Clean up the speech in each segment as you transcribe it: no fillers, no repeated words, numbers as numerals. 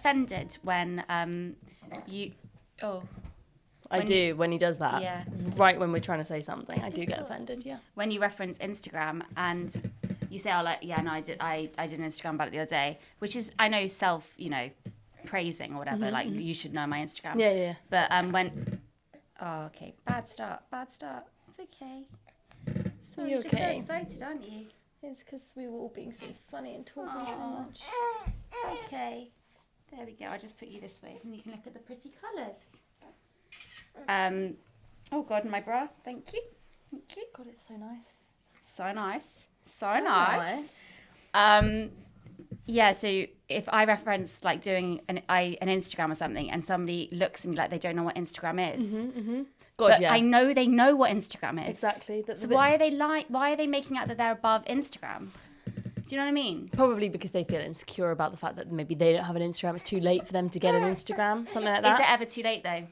offended when you... Oh... I do, when he does that. Yeah. Right when we're trying to say something, I do get offended, yeah. When you reference Instagram and you say, oh, like, yeah, no, I did an Instagram about it the other day, which is, I know, self, praising or whatever, like, you should know my Instagram. Yeah. But when... Oh, okay. Bad start. It's okay. So you're just so excited, aren't you? It's because we were all being so funny and talking so much. It's okay. There we go. I'll just put you this way and you can look at the pretty colours. Oh God, my bra. Thank you. God, it's so nice. So nice. Yeah. So if I reference like doing an Instagram or something, and somebody looks at me like they don't know what Instagram is, God, but yeah. I know they know what Instagram is. Exactly. So why are they making out that they're above Instagram? Do you know what I mean? Probably because they feel insecure about the fact that maybe they don't have an Instagram. It's too late for them to get an Instagram, something like that. Is it ever too late though?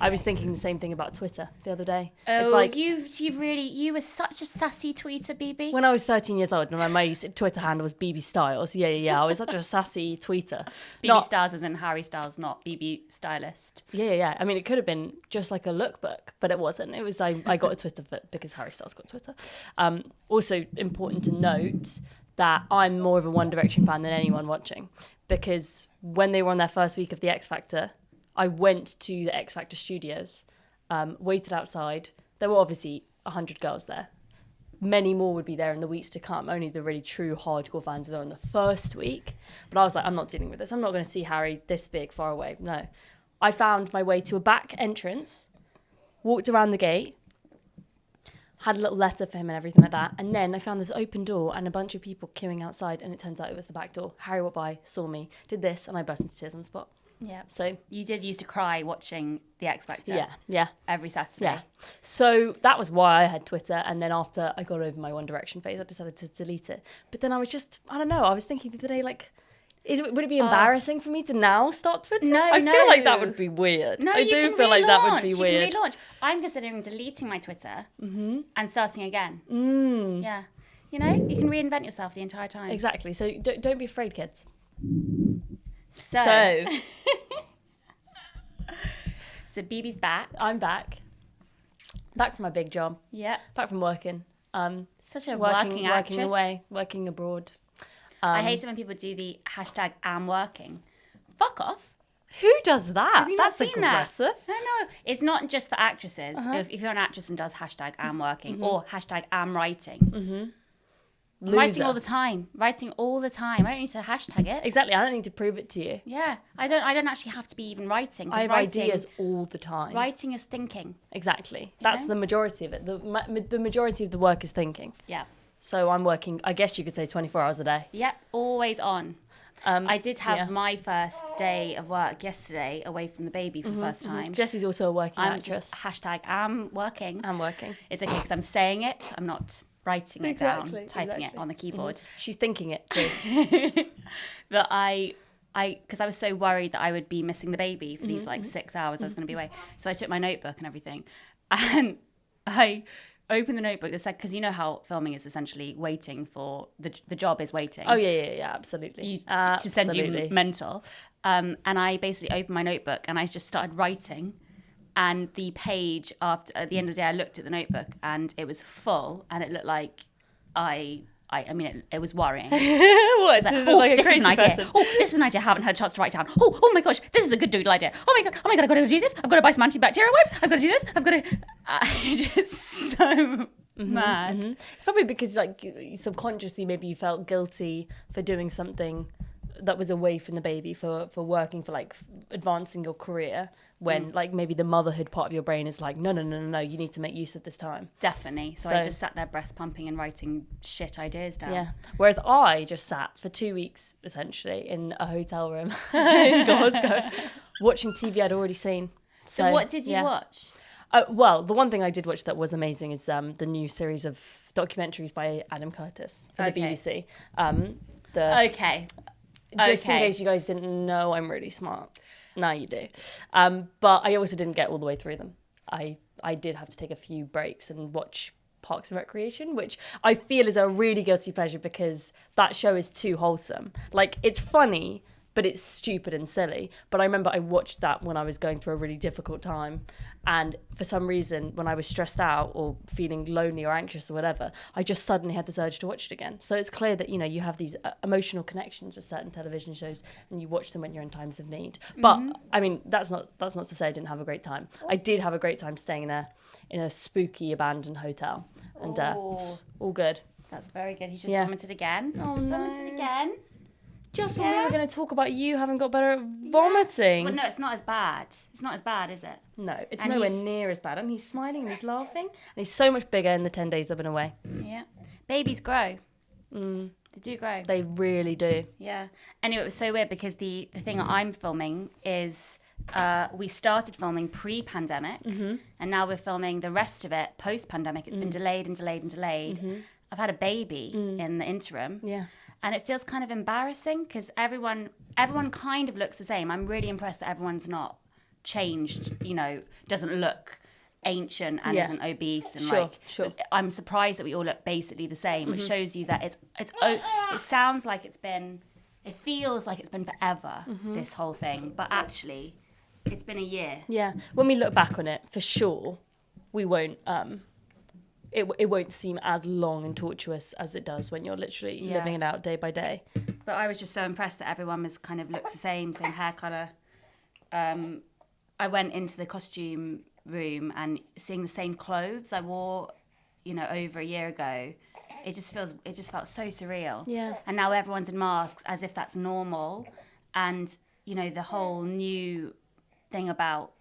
I was thinking the same thing about Twitter the other day. Oh, it's like, you were such a sassy tweeter, Bebe. When I was 13 years old, and my Twitter handle was BB Styles. Yeah. I was such a sassy tweeter. BB Styles as in Harry Styles, not BB Stylist. Yeah. I mean, it could have been just like a lookbook, but it wasn't. It was I got a Twitter because Harry Styles got Twitter. Also important to note that I'm more of a One Direction fan than anyone watching, because when they were on their first week of the X Factor, I went to the X Factor studios, waited outside. There were obviously 100 girls there. Many more would be there in the weeks to come. Only the really true hardcore fans were there in the first week. But I was like, I'm not dealing with this. I'm not going to see Harry this big, far away. No. I found my way to a back entrance, walked around the gate, had a little letter for him and everything like that. And then I found this open door and a bunch of people queuing outside. And it turns out it was the back door. Harry walked by, saw me, did this, and I burst into tears on the spot. Yeah. So you did used to cry watching the X Factor. Yeah. Every Saturday. Yeah. So that was why I had Twitter, and then after I got over my One Direction phase, I decided to delete it. But then I was just, I don't know. I was thinking the other day, like, would it be embarrassing for me to now start Twitter? I feel like that would be weird. No, I do feel like that would be weird. You can relaunch. I'm considering deleting my Twitter and starting again. Yeah. You can reinvent yourself the entire time. Exactly. So don't be afraid, kids. So Bebe's back. I'm back. Back from my big job. Yeah. Back from working. Such a working actress. Working away, working abroad. I hate it when people do the hashtag I'm working. Fuck off. Who does that? Have you not That's seen aggressive. That? No. It's not just for actresses. If you're an actress and does hashtag I'm working or hashtag I'm writing. Loser. Writing all the time. I don't need to hashtag it. Exactly. I don't need to prove it to you. Yeah. I don't actually have to be even writing. I have ideas all the time. Writing is thinking. Exactly. That's the majority of it. The majority of the work is thinking. Yeah. So I'm working, I guess you could say 24 hours a day. Yep. Always on. I did have my first day of work yesterday away from the baby for the first time. Jessie's also a working actress. Just hashtag I'm working. I'm working. It's okay because I'm saying it. I'm not writing it down, typing it on the keyboard. She's thinking it too. But because I was so worried that I would be missing the baby for these 6 hours I was going to be away. So I took my notebook and everything. And I opened the notebook that said, because you know how filming is essentially waiting for, the job is waiting. Oh, yeah, absolutely. To send you mental. And I basically opened my notebook and I just started writing. And the page at the end of the day, I looked at the notebook and it was full and it looked like it was worrying. What? Like, this is an idea. This is an idea I haven't had a chance to write down. Oh my gosh, this is a good doodle idea. Oh my god, I've got to do this. I've got to buy some antibacterial wipes. I've got to do this. I've got to... I'm just so mad. It's probably because subconsciously maybe you felt guilty for doing something that was away from the baby, for working, for advancing your career, when maybe the motherhood part of your brain is like, no, you need to make use of this time. Definitely. So I just sat there breast pumping and writing shit ideas down. Yeah. Whereas I just sat for 2 weeks essentially in a hotel room in Glasgow watching TV I'd already seen. So what did you watch? Well, the one thing I did watch that was amazing is the new series of documentaries by Adam Curtis for the BBC. Just in case you guys didn't know, I'm really smart. Now you do. But I also didn't get all the way through them. I did have to take a few breaks and watch Parks and Recreation, which I feel is a really guilty pleasure because that show is too wholesome. It's funny, but but it's stupid and silly. But I remember I watched that when I was going through a really difficult time, and for some reason when I was stressed out or feeling lonely or anxious or whatever, I just suddenly had this urge to watch it again. So it's clear that, you know, you have these emotional connections with certain television shows and you watch them when you're in times of need. But I mean, that's not to say I didn't have a great time. I did have a great time staying in a spooky abandoned hotel, and all good. That's very good. He's just vomited again. Oh no. Vomited again. Just when we were going to talk about you having got better at vomiting. Well, no, it's not as bad. It's not as bad, is it? No, it's And nowhere he's- near as bad. And he's smiling and he's laughing. And he's so much bigger in the 10 days I've been away. Yeah. Babies grow. They do grow. They really do. Yeah. Anyway, it was so weird because the thing I'm filming is we started filming pre-pandemic and now we're filming the rest of it post-pandemic. It's been delayed and delayed and delayed. I've had a baby in the interim. Yeah. And it feels kind of embarrassing because everyone kind of looks the same. I'm really impressed that everyone's not changed, you know, doesn't look ancient and isn't obese and Sure. I'm surprised that we all look basically the same. It shows you that it sounds like it feels like it's been forever, this whole thing, but actually it's been a year. Yeah. When we look back on it, for sure, we won't it won't seem as long and tortuous as it does when you're literally living it out day by day. But I was just so impressed that everyone was kind of looks the same hair colour. I went into the costume room and seeing the same clothes I wore, you know, over a year ago, it just felt so surreal. Yeah. And now everyone's in masks as if that's normal. And, you know, the whole new thing about,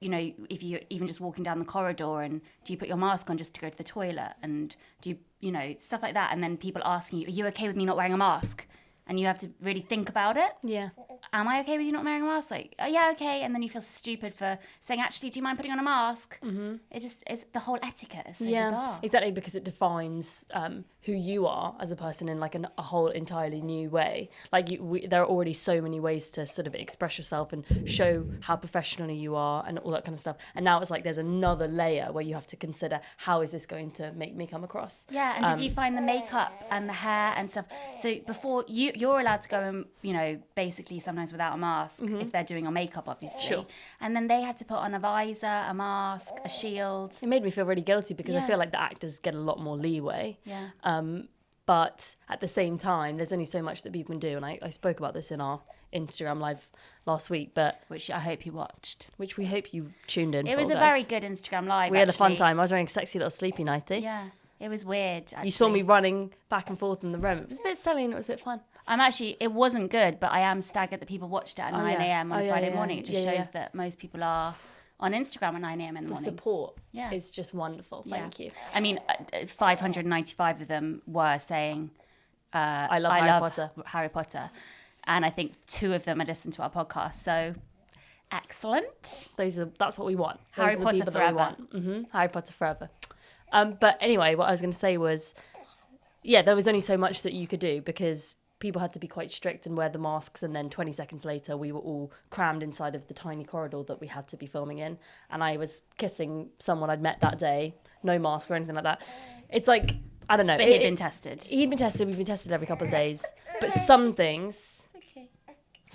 you know, if you're even just walking down the corridor and do you put your mask on just to go to the toilet, and do you know, stuff like that, and then people asking you, are you okay with me not wearing a mask? And you have to really think about it. Yeah. Am I okay with you not wearing a mask? Like, oh, yeah, okay. And then you feel stupid for saying, actually, do you mind putting on a mask? It's the whole etiquette is so bizarre. Exactly, because it defines who you are as a person in like a whole entirely new way. Like there are already so many ways to sort of express yourself and show how professionally you are and all that kind of stuff. And now it's like there's another layer where you have to consider, how is this going to make me come across? Yeah, and did you find the makeup and the hair and stuff? So before you're allowed to go and, you know, basically sometimes without a mask if they're doing your makeup, obviously. Sure. And then they had to put on a visor, a mask, a shield. It made me feel really guilty because I feel like the actors get a lot more leeway. Yeah. But at the same time, there's only so much that people can do. And I spoke about this in our Instagram live last week, but Which I hope you watched. which we hope you tuned in It for, was a guys. very good Instagram live, We had a fun actually. time. I was wearing a sexy little sleepy nightie. Yeah, it was weird, actually. You saw me running back and forth in the room. It was a bit silly and it was a bit fun. It wasn't good, but I am staggered that people watched it at 9 a.m. on a Friday morning. It just shows that most people are on Instagram at 9 a.m. in the The morning. support Yeah. is just wonderful. Thank you. I mean, 595 of them were saying, I love Harry Potter. And I think 2 of them had listened to our podcast. So, excellent. That's what we want. Those Harry are the Potter people that we forever. want. Harry Potter forever. But anyway, what I was going to say was, there was only so much that you could do because people had to be quite strict and wear the masks, and then 20 seconds later we were all crammed inside of the tiny corridor that we had to be filming in, and I was kissing someone I'd met that day, no mask or anything like that. It's like, I don't know. But he'd been tested. We've been tested every couple of days, but some things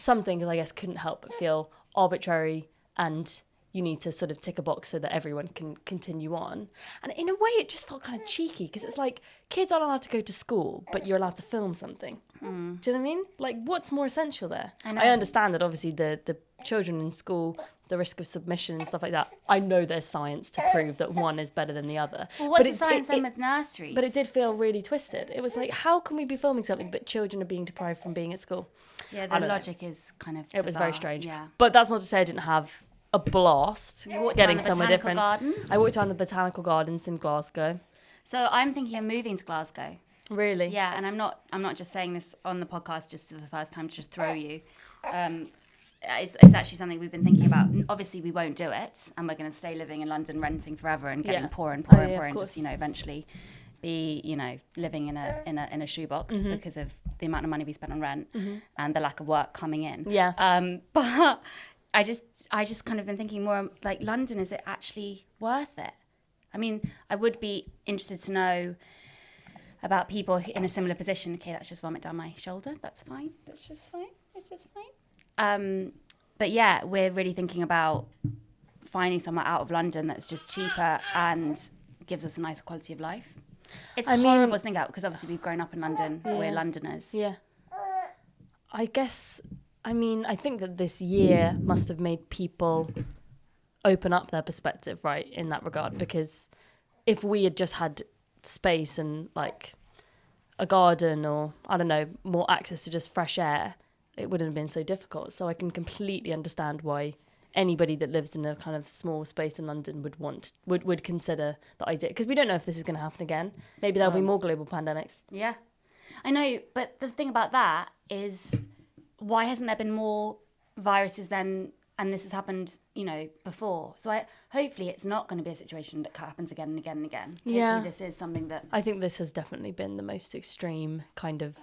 I guess couldn't help but feel arbitrary, and you need to sort of tick a box so that everyone can continue on. And in a way, it just felt kind of cheeky because it's like kids aren't allowed to go to school, but you're allowed to film something. Do you know what I mean? Like, what's more essential there? I know. I understand that obviously the children in school, the risk of submission and stuff like that. I know there's science to prove that one is better than the other. Well, what's But the science then with nurseries? But it did feel really twisted. It was like, how can we be filming something but children are being deprived from being at school? Yeah, I the don't know. logic is kind of It was very bizarre. strange. Yeah. But that's not to say I didn't have a blast walked getting around the somewhere botanical different. gardens? I walked around the botanical gardens in Glasgow. So I'm thinking of moving to Glasgow. Really? Yeah, and I'm not just saying this on the podcast just for the first time to just throw you. It's actually something we've been thinking about. Obviously, we won't do it, and we're going to stay living in London, renting forever, and getting poorer and poorer and poorer, and just eventually be living in a shoebox because of the amount of money we spent on rent and the lack of work coming in. Yeah. But I just kind of been thinking more like, London, is it actually worth it? I mean, I would be interested to know about people in a similar position. Okay, that's just vomit down my shoulder. That's fine. That's just fine. It's just fine. But yeah, we're really thinking about finding somewhere out of London that's just cheaper and gives us a nicer quality of life. It's horrible to think about because obviously we've grown up in London. Yeah. We're Londoners. Yeah. I guess, I think that this year must have made people open up their perspective, right, in that regard. Because if we had just had space and like a garden or, I don't know, more access to just fresh air, it wouldn't have been so difficult. So I can completely understand why anybody that lives in a kind of small space in London would consider the idea, because we don't know if this is going to happen again. Maybe there'll be more global pandemics. Yeah, I know, but the thing about that is, why hasn't there been more viruses then? And this has happened, before. So hopefully it's not going to be a situation that happens again and again and again. Yeah, hopefully this is something that I think this has definitely been the most extreme kind of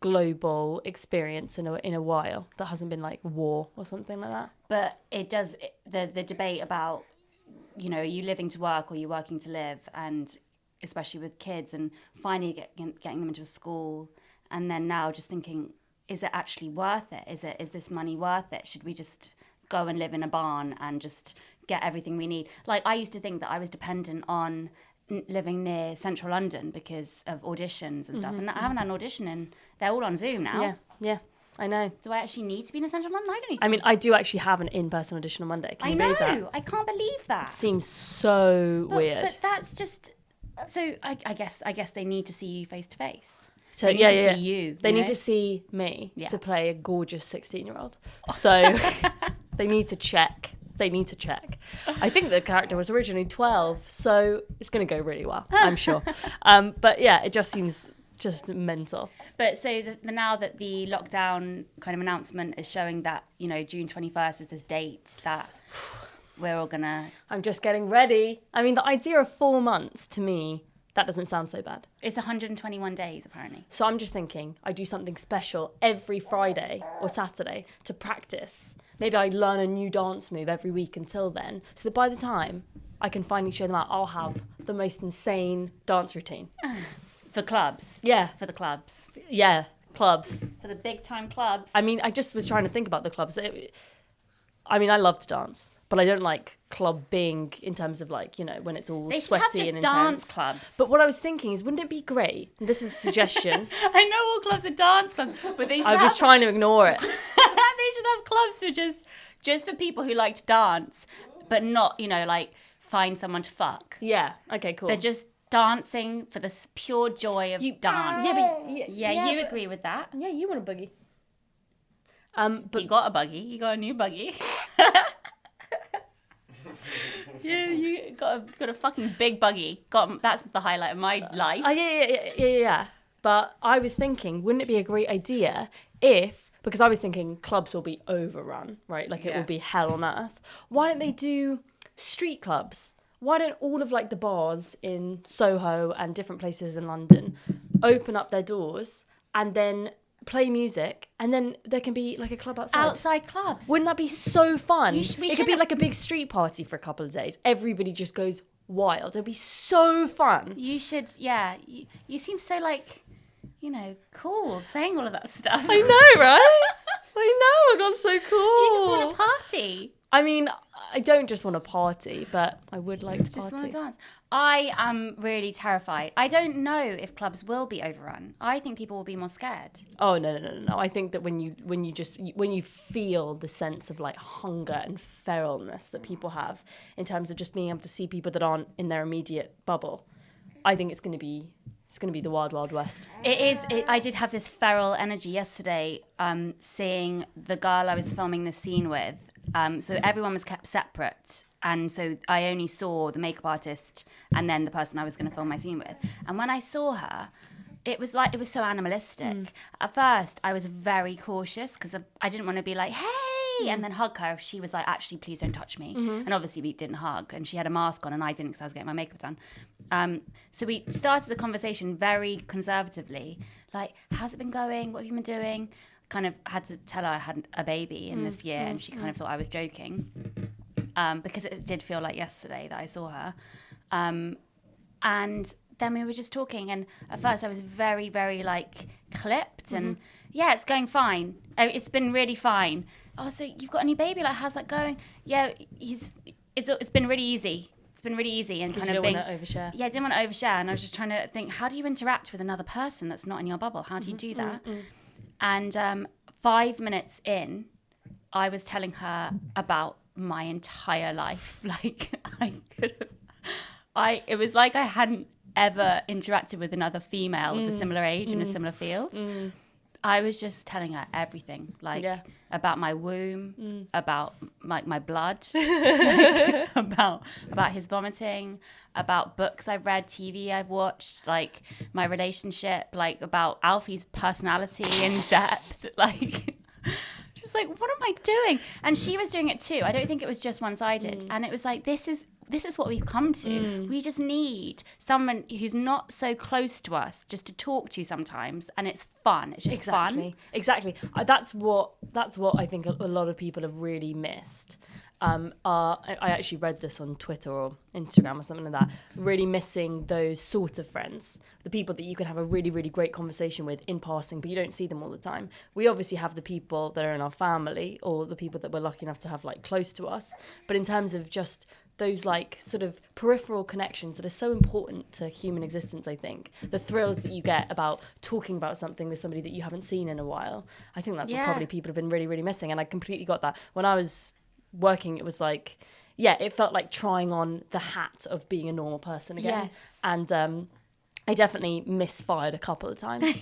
global experience in a while that hasn't been like war or something like that. But it does, the debate about, are you living to work or are you working to live, and especially with kids and finally getting them into a school, and then now just thinking, is it actually worth it? Is this money worth it? Should we just go and live in a barn and just get everything we need? Like, I used to think that I was dependent on living near central London because of auditions and stuff, and I haven't had an audition and they're all on Zoom now. Yeah, I know. Do I actually need to be in central London? I don't need to. I do actually have an in-person audition on Monday. Can you believe that? I can't believe that. It seems so weird. But that's just, so I guess they need to see you face to face. So they need to see you. They need to see me to play a gorgeous 16-year-old. So they need to check. I think the character was originally 12, so it's going to go really well, I'm sure. But yeah, it just seems just mental. But so now that the lockdown kind of announcement is showing that, June 21st is this date that we're all going to... I'm just getting ready. The idea of 4 months, to me, that doesn't sound so bad. It's 121 days, apparently. So I'm just thinking I do something special every Friday or Saturday to practice. Maybe I learn a new dance move every week until then, so that by the time I can finally show them out, I'll have the most insane dance routine. For clubs? Yeah. For the clubs? Yeah, clubs. For the big time clubs? I just was trying to think about the clubs. I love to dance, but I don't like clubbing in terms of like, when it's all sweaty and intense. They should have just dance clubs. But what I was thinking is, wouldn't it be great? And this is a suggestion. I know all clubs are dance clubs, but they should I was trying to ignore it. They should have clubs for just for people who like to dance, but not, like find someone to fuck. Yeah. Okay, cool. They're just dancing for the pure joy of dance. Yeah, you agree with that? Yeah, you want a boogie. But you got a buggy. You got a new buggy. Yeah, you got a fucking big buggy. That's the highlight of my life. Yeah. But I was thinking, wouldn't it be a great idea because I was thinking clubs will be overrun, right? Like it will be hell on earth. Why don't they do street clubs? Why don't all of like the bars in Soho and different places in London open up their doors and then play music, and then there can be like a club outside. Outside clubs. Wouldn't that be so fun? It could be like a big street party for a couple of days. Everybody just goes wild. It'd be so fun. You should, yeah. You seem so like, cool saying all of that stuff. I know, right? I know, I got so cool. You just want to party. I don't just want to party, but I would like to party. Just want to dance. I am really terrified. I don't know if clubs will be overrun. I think people will be more scared. Oh no! I think that when you feel the sense of like hunger and feralness that people have in terms of just being able to see people that aren't in their immediate bubble, I think it's going to be the wild, wild west. It is. I did have this feral energy yesterday, seeing the girl I was filming the scene with. So everyone was kept separate, and so I only saw the makeup artist and then the person I was going to film my scene with. And when I saw her, it was so animalistic. At first, I was very cautious because I didn't want to be like, hey, and then hug her. She was like, actually, please don't touch me. And obviously we didn't hug, and she had a mask on and I didn't because I was getting my makeup done. So we started the conversation very conservatively, like, how's it been going? What have you been doing? Kind of had to tell her I had a baby in this year, and she kind of thought I was joking, because it did feel like yesterday that I saw her. And then we were just talking, and at first I was very, very like clipped, and yeah, it's going fine. It's been really fine. Oh, so you've got a new baby? Like, how's that going? Yeah, it's been really easy. It's been really easy, and kind of want to overshare. Yeah, I didn't want to overshare, and I was just trying to think, how do you interact with another person that's not in your bubble? How do you do that? And 5 minutes in, I was telling her about my entire life. Like, it was like I hadn't ever interacted with another female of a similar age in a similar field. I was just telling her everything, like about my womb, about my blood, like, about his vomiting, about books I've read, TV I've watched, like my relationship, like about Alfie's personality in depth, like just like, what am I doing? And she was doing it too. I don't think it was just one-sided. And it was like, this is what we've come to. We just need someone who's not so close to us just to talk to sometimes, and it's fun. It's just fun. Exactly. That's what I think a lot of people have really missed. I actually read this on Twitter or Instagram or something like that. Really missing those sort of friends, the people that you can have a really, really great conversation with in passing, but you don't see them all the time. We obviously have the people that are in our family or the people that we're lucky enough to have like close to us. But in terms of just those like sort of peripheral connections that are so important to human existence, I think the thrills that you get about talking about something with somebody that you haven't seen in a while, I think that's what probably people have been really, really missing. And I completely got that. When I was working, it was like, it felt like trying on the hat of being a normal person again. And I definitely misfired a couple of times.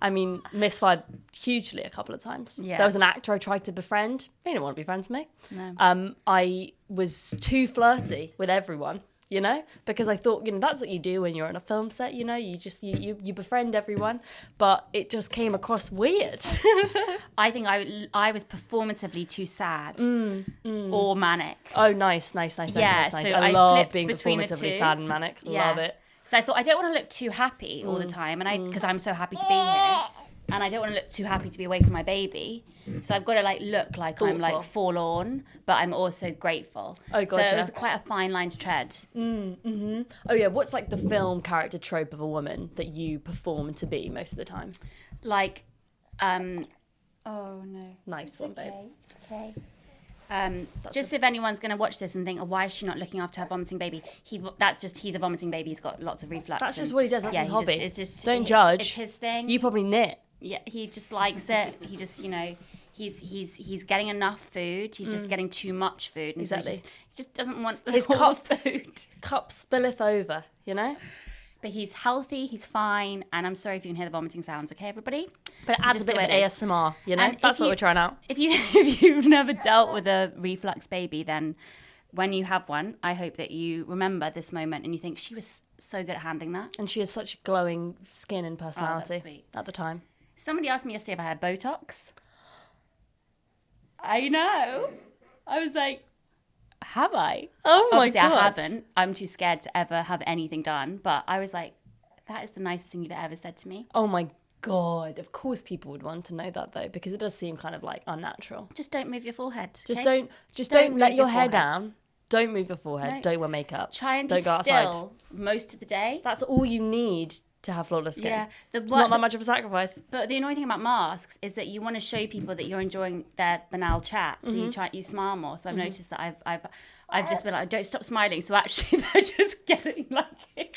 I mean, misfired hugely a couple of times. There was an actor I tried to befriend. He didn't want to be friends with me. No. I was too flirty with everyone, you know, because I thought, that's what you do when you're on a film set, you know, you just, you befriend everyone, but it just came across weird. I think I was performatively too sad or manic. Oh, nice. Yeah, nice. so I love being performatively sad and manic. Love it. So I thought, I don't want to look too happy all the time, and because I'm so happy to be here, and I don't want to look too happy to be away from my baby. So I've got to like look like I'm like forlorn, but I'm also grateful. Oh, gotcha. So it was quite a fine line to tread. Oh yeah, what's like the film character trope of a woman that you perform to be most of the time? Like, oh no, nice one, babe. Okay. Just if anyone's going to watch this and think, oh, why is she not looking after her vomiting baby? He's a vomiting baby. He's got lots of reflux. That's just what he does. That's his hobby. Don't judge. judge. It's his thing. You probably knit. Yeah, he just likes it. He just, he's getting enough food. He's just getting too much food. And exactly. So he just doesn't want his whole food. Cup spilleth over, you know? But he's healthy, he's fine, and I'm sorry if you can hear the vomiting sounds, okay, everybody? But it adds a bit of ASMR, you know? And that's what we're trying out. If you've never dealt with a reflux baby, then when you have one, I hope that you remember this moment and you think, she was so good at handling that. And she has such glowing skin and personality that's sweet. At the time. Somebody asked me yesterday if I had Botox. I know. I was like, have I? Oh my Obviously, God. I haven't. I'm too scared to ever have anything done. But I was like, that is the nicest thing you've ever said to me. Oh my God. Of course people would want to know that though, because it does seem kind of like unnatural. Just don't move your forehead. Just okay? don't let your hair down. Don't move your forehead. No. Don't wear makeup. Try and don't be go outside. still most of the day. That's all you need to have flawless skin. Yeah, it's not that much of a sacrifice. But the annoying thing about masks is that you want to show people that you're enjoying their banal chat, so you smile more. So I've noticed that I've just been like, don't stop smiling. So actually, they're just getting like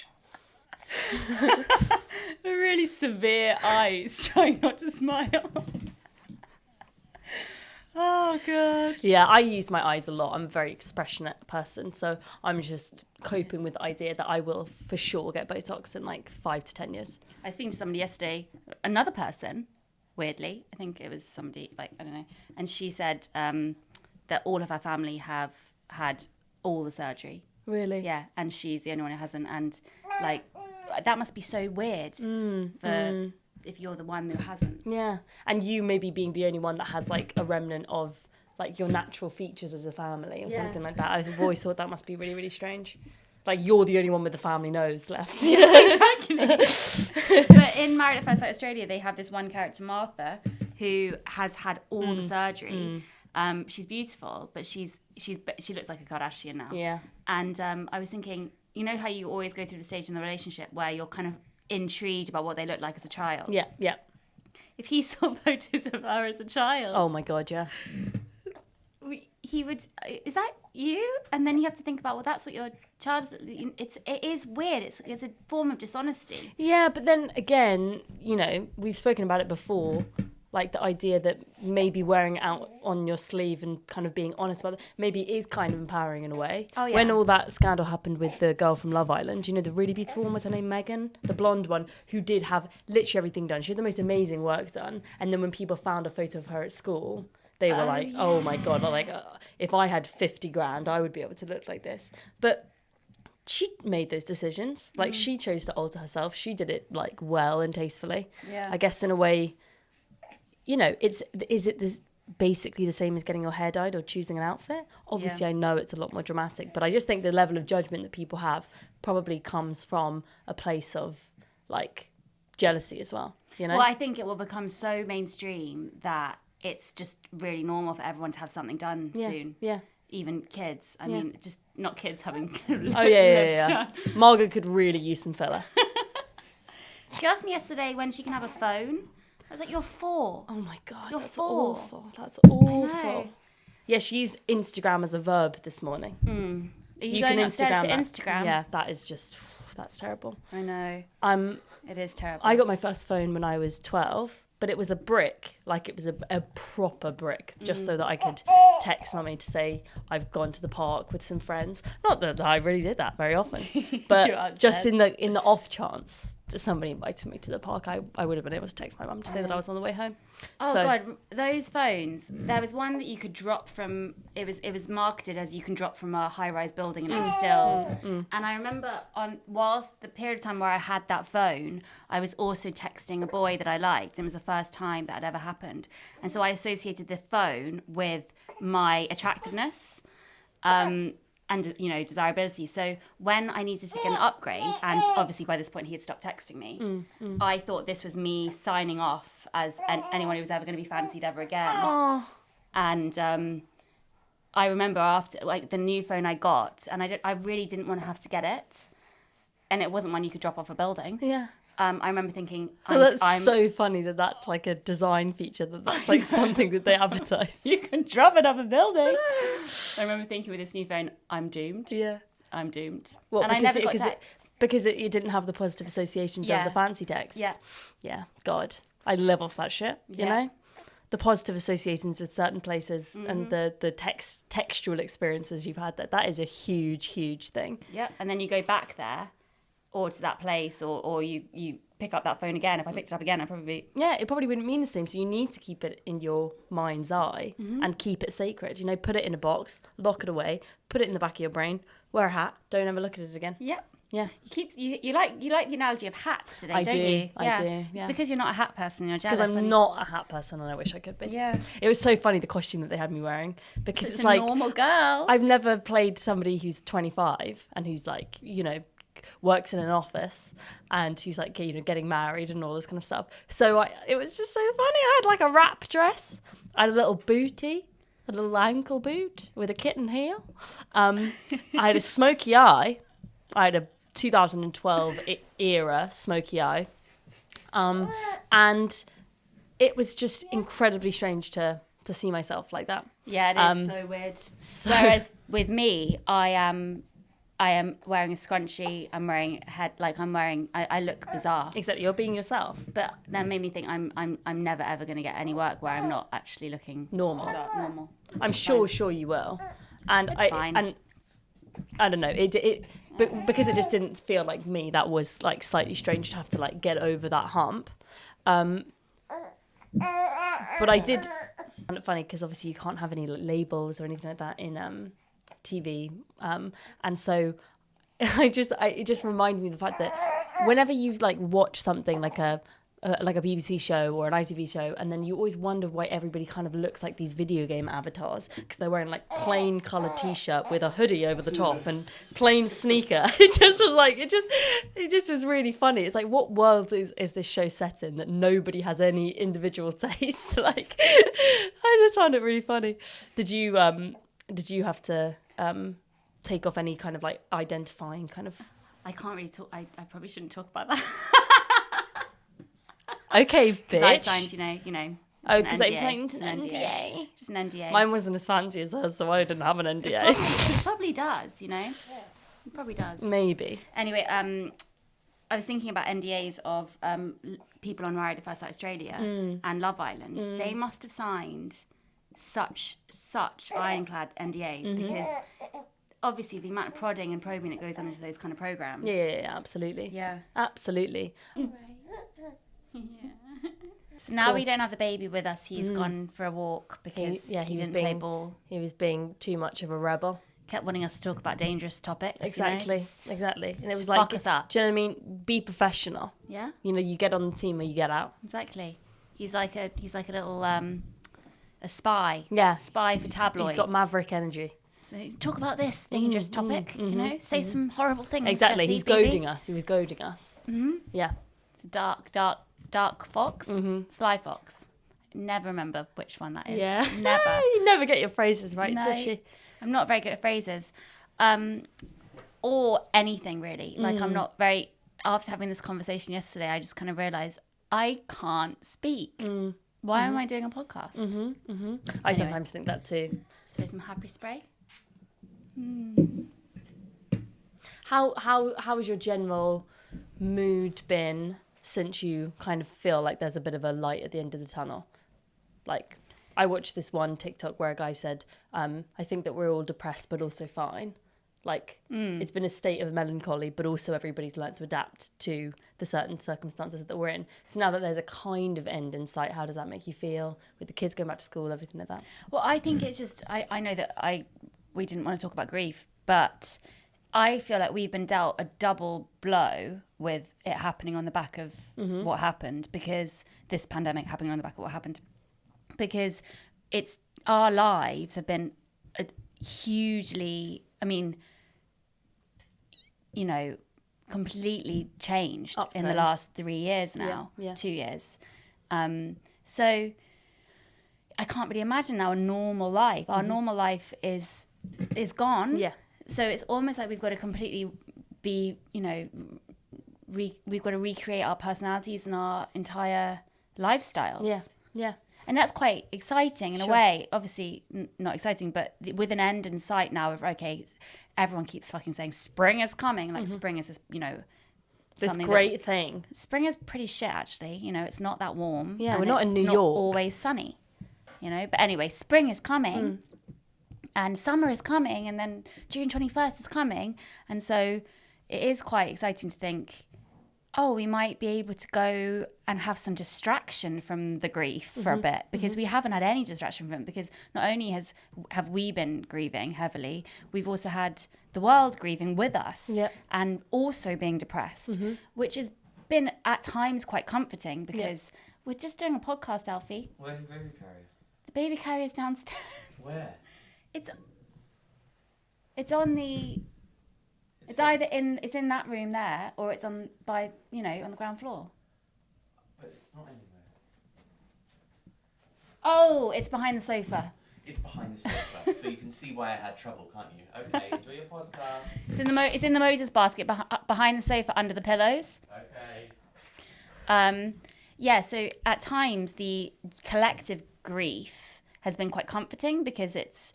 really severe eyes, trying not to smile. Oh God. Yeah, I use my eyes a lot. I'm a very expressionate person, so I'm just coping with the idea that I will for sure get Botox in like 5 to 10 years. I was speaking to somebody yesterday, another person, weirdly, I think it was somebody like, I don't know, and she said that all of her family have had all the surgery. Really? Yeah, and she's the only one who hasn't, and like that must be so weird for if you're the one who hasn't. Yeah, and you maybe being the only one that has like a remnant of like your natural features as a family or something like that. I've always thought that must be really, really strange. Like you're the only one with the family nose left. You know? Exactly. But in Married at First Sight Australia, they have this one character, Martha, who has had all the surgery. She's beautiful, but she looks like a Kardashian now. Yeah. And I was thinking, you know how you always go through the stage in the relationship where you're kind of intrigued about what they look like as a child. Yeah. If he saw photos of her as a child, Oh my God, yeah. he would. Is that you? And then you have to think about, well, that's what your child is. It is weird. It's a form of dishonesty. Yeah, but then again, you know, we've spoken about it before. Like the idea that maybe wearing it out on your sleeve and kind of being honest about it maybe is kind of empowering in a way. Oh, yeah. When all that scandal happened with the girl from Love Island, you know, the really beautiful one, was her name Megan? The blonde one, who did have literally everything done. She had the most amazing work done. And then when people found a photo of her at school, they were like, yeah. Oh my God, like if I had 50 grand, I would be able to look like this. But she made those decisions. Like she chose to alter herself. She did it like well and tastefully. Yeah. I guess in a way, you know, is it this basically the same as getting your hair dyed or choosing an outfit? Obviously, I know it's a lot more dramatic, but I just think the level of judgment that people have probably comes from a place of like jealousy as well. You know? Well, I think it will become so mainstream that it's just really normal for everyone to have something done soon. Yeah. Even kids. I mean, just not kids having. Yeah. Margot could really use some filler. She asked me yesterday when she can have a phone. I was like, you're 4. Oh my God, you're that's 4. awful. That's awful. I know. Yeah, she used Instagram as a verb this morning. Are you going upstairs to that. Instagram? Yeah, that is just, that's terrible. I know. It is terrible. I got my first phone when I was 12, but it was a brick, like it was a proper brick, just so that I could text mummy to say I've gone to the park with some friends. Not that I really did that very often, but just in the off chance that somebody invited me to the park, I would have been able to text my mum to say that I was on the way home. Oh God, those phones. There was one that you could drop from. It was marketed as you can drop from a high-rise building, and it's still. And I remember whilst the period of time where I had that phone, I was also texting a boy that I liked. It was the first time that had ever happened, and so I associated the phone with my attractiveness. And, you know, desirability. So when I needed to get an upgrade, and obviously by this point he had stopped texting me, I thought this was me signing off as anyone who was ever going to be fancied ever again. Oh. And I remember after, like, the new phone I got, and I really didn't want to have to get it. And it wasn't one you could drop off a building. Yeah. I remember thinking, that's so funny that's like a design feature, that's like something that they advertise. You can drop it off a building. I remember thinking with this new phone, I'm doomed. Yeah. I'm doomed. Well, and I never got text. Because you didn't have the positive associations of the fancy texts. Yeah. Yeah. God, I live off that shit, you know? The positive associations with certain places and the textual experiences you've had, that is a huge, huge thing. Yeah. And then you go back there, or to that place, or you pick up that phone again. If I picked it up again, I'd probably... Yeah, it probably wouldn't mean the same. So you need to keep it in your mind's eye and keep it sacred. You know, put it in a box, lock it away, put it in the back of your brain, wear a hat, don't ever look at it again. Yep. Yeah. You like the analogy of hats today, don't you? I do. Yeah. It's because you're not a hat person, you're jealous. Because I'm not a hat person and I wish I could be. Yeah. It was so funny, the costume that they had me wearing. Because it's a like... normal girl. I've never played somebody who's 25 and who's like, you know, works in an office and she's like, you know, getting married and all this kind of stuff. So it was just so funny. I had like a wrap dress. I had a little bootie, a little ankle boot with a kitten heel. I had a smoky eye. I had a 2012 era smoky eye. And it was just incredibly strange to see myself like that. Yeah, it is so weird. Whereas with me, I am wearing a scrunchie. I'm wearing a head, like I look bizarre. Exactly, you're being yourself. But that made me think I'm never ever going to get any work where I'm not actually looking normal. Normal. I'm sure you will. And it's fine. And I don't know, but because it just didn't feel like me, that was like slightly strange to have to like get over that hump. But I did. I find it funny because obviously you can't have any labels or anything like that in TV, and so it just reminded me of the fact that whenever you like watch something like a BBC show or an ITV show, and then you always wonder why everybody kind of looks like these video game avatars because they're wearing like plain coloured t-shirt with a hoodie over the top and plain sneaker. It just was really funny. It's like, what world is this show set in that nobody has any individual taste? Like, I just found it really funny. Did you have to take off any kind of like identifying kind of. I can't really talk. I probably shouldn't talk about that. Okay, bitch. I signed, you know. Oh, because they NDA. signed It's an NDA. Just an NDA. Mine wasn't as fancy as hers, so I didn't have an NDA. It probably does, you know. It probably does. Maybe. Anyway, I was thinking about NDAs of people on Married at First Sight Australia and Love Island. They must have signed such ironclad NDAs because obviously the amount of prodding and probing that goes on into those kind of programs. Yeah, absolutely. Yeah. Absolutely. So now we don't have the baby with us. He's gone for a walk because he didn't play ball. He was being too much of a rebel. Kept wanting us to talk about dangerous topics. Exactly, you know, exactly. And it was fuck like, us up. do you know what I mean? Be professional. Yeah. You know, you get on the team or you get out. Exactly. He's like a little a spy. Yeah. Spy for tabloids. He's got maverick energy. So talk about this dangerous topic. You know, say some horrible things. Exactly. Jessie, He's baby. goading us. He was goading us. Yeah. It's a dark fox. Sly fox. Never remember which one that is. Yeah. Never. You never get your phrases right, No. does she? I'm not very good at phrases. Or anything really. Like I'm not very, after having this conversation yesterday, I just kind of realised I can't speak. Why am I doing a podcast? I sometimes think that too. Spray some happy spray. How has your general mood been since you kind of feel like there's a bit of a light at the end of the tunnel? Like, I watched this one TikTok where a guy said, I think that we're all depressed but also fine. Like, it's been a state of melancholy, but also everybody's learnt to adapt to the certain circumstances that we're in. So now that there's a kind of end in sight, how does that make you feel with the kids going back to school, everything like that? Well, I think it's just, I know that we didn't want to talk about grief, but I feel like we've been dealt a double blow with it happening on the back of what happened, because this pandemic happening on the back of what happened, because it's, our lives have been hugely, I mean, you know, completely changed in the last 3 years now, 2 years. So I can't really imagine now a normal life. Our normal life is gone. Yeah. So it's almost like we've got to completely be, you know, we've got to recreate our personalities and our entire lifestyles. Yeah, yeah. And that's quite exciting in a way. Obviously, not exciting, but with an end in sight now of, okay, everyone keeps fucking saying spring is coming. Like spring is this, you know, this great thing. Spring is pretty shit, actually. You know, it's not that warm. Yeah, and we're not in New It's York. not always sunny, you know. But anyway, spring is coming and summer is coming, and then June 21st is coming. And so it is quite exciting to think, oh, we might be able to go and have some distraction from the grief for a bit, because we haven't had any distraction from it, because not only have we been grieving heavily, we've also had the world grieving with us and also being depressed, which has been at times quite comforting, because we're just doing a podcast, Alfie. Where's the baby carrier? The baby carrier's downstairs. Where? It's on the... It's either it's in that room there, or it's on the ground floor. But it's not anywhere. Oh, it's behind the sofa. It's behind the sofa, so you can see why I had trouble, can't you? Okay, enjoy your podcast. It's in the Moses basket behind the sofa under the pillows. Okay. Yeah. So at times the collective grief has been quite comforting, because it's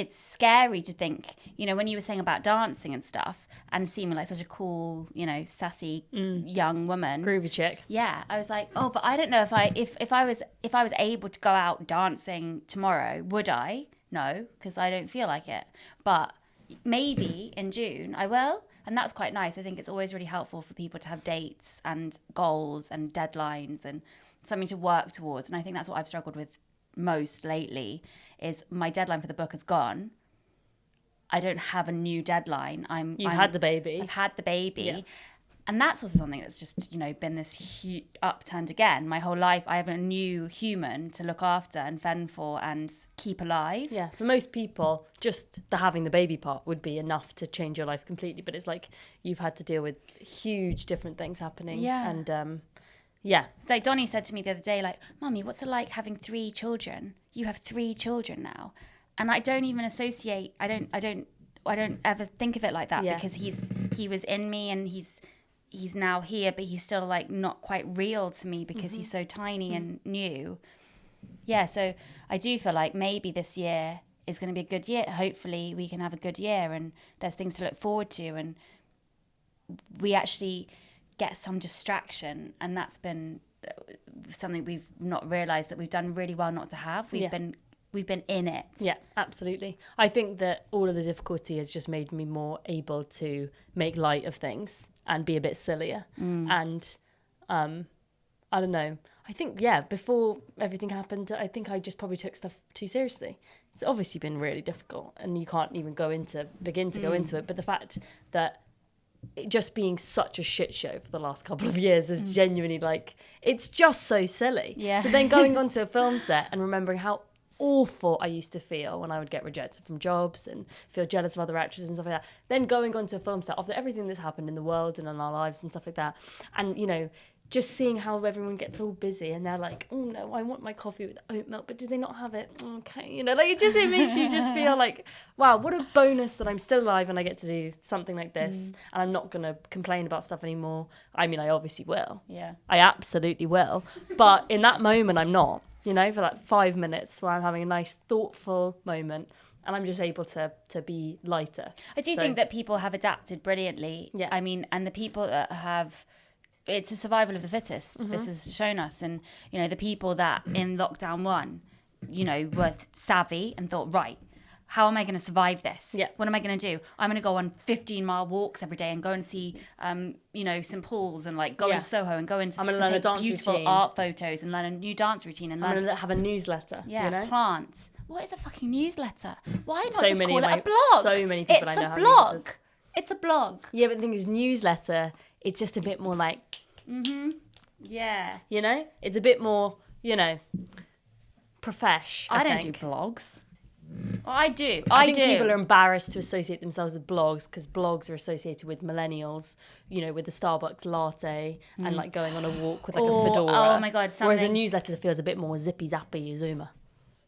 scary to think, you know, when you were saying about dancing and stuff and seeming like such a cool, you know, sassy young woman, Groovy chick. Yeah, I was like, oh, but I don't know if I was able to go out dancing tomorrow, would I? No, because I don't feel like it. But maybe in June I will, and that's quite nice. I think it's always really helpful for people to have dates and goals and deadlines and something to work towards. And I think that's what I've struggled with most lately, is my deadline for the book has gone. I don't have a new deadline. You've had the baby. I've had the baby. And that's also something that's just, you know, been this upturned again. My whole life, I have a new human to look after and fend for and keep alive. Yeah, for most people, just the having the baby part would be enough to change your life completely. But it's like you've had to deal with huge different things happening. Yeah. And Like Donnie said to me the other day, like, Mummy, what's it like having 3 children? You have 3 children now. And I don't even associate, I don't ever think of it like that, Yeah. because he was in me, and he's now here, but he's still like not quite real to me because he's so tiny and new. Yeah, so I do feel like maybe this year is going to be a good year. Hopefully we can have a good year, and there's things to look forward to, and we actually get some distraction, and that's been something we've not realized that we've done really well not to have. We've been in it. Yeah, absolutely. I think that all of the difficulty has just made me more able to make light of things and be a bit sillier. And I don't know. I think, before everything happened, I think I just probably took stuff too seriously. It's obviously been really difficult, and you can't even begin to go into it. But the fact that it just being such a shit show for the last couple of years is genuinely like, it's just so silly. Yeah. So then going onto a film set and remembering how awful I used to feel when I would get rejected from jobs and feel jealous of other actresses and stuff like that. Then going onto a film set after everything that's happened in the world and in our lives and stuff like that. And, you know, just seeing how everyone gets all busy and they're like, oh no, I want my coffee with oat milk, but do they not have it? Okay, you know, like it makes you just feel like, wow, what a bonus that I'm still alive and I get to do something like this, and I'm not gonna complain about stuff anymore. I mean, I obviously will. Yeah. I absolutely will. But in that moment, I'm not, you know, for like 5 minutes where I'm having a nice, thoughtful moment. And I'm just able to be lighter. I do think that people have adapted brilliantly. Yeah. I mean, and the people that have, it's a survival of the fittest. This has shown us. And, you know, the people that in lockdown 1, you know, were savvy and thought, right, how am I going to survive this? Yeah. What am I going to do? I'm going to go on 15-mile walks every day and go and see, you know, St. Paul's, and like go into Soho and go into I'm gonna learn a take dance beautiful routine. art photos and learn a new dance routine and I'm learn going to have a newsletter, yeah, you know? plant. What is a fucking newsletter? Why not So just many call of it a my- blog? so many people I know It's a have blog. newsletters. It's a blog. Yeah, but the thing is, newsletter, it's just a bit more like, Yeah. you know? It's a bit more, you know, profesh, I don't think. do blogs. Well, I do. I I think do. people are embarrassed to associate themselves with blogs because blogs are associated with millennials, you know, with the Starbucks latte and like going on a walk with like a fedora. Oh my God, Whereas a something- newsletter feels a bit more zippy zappy Zoomer.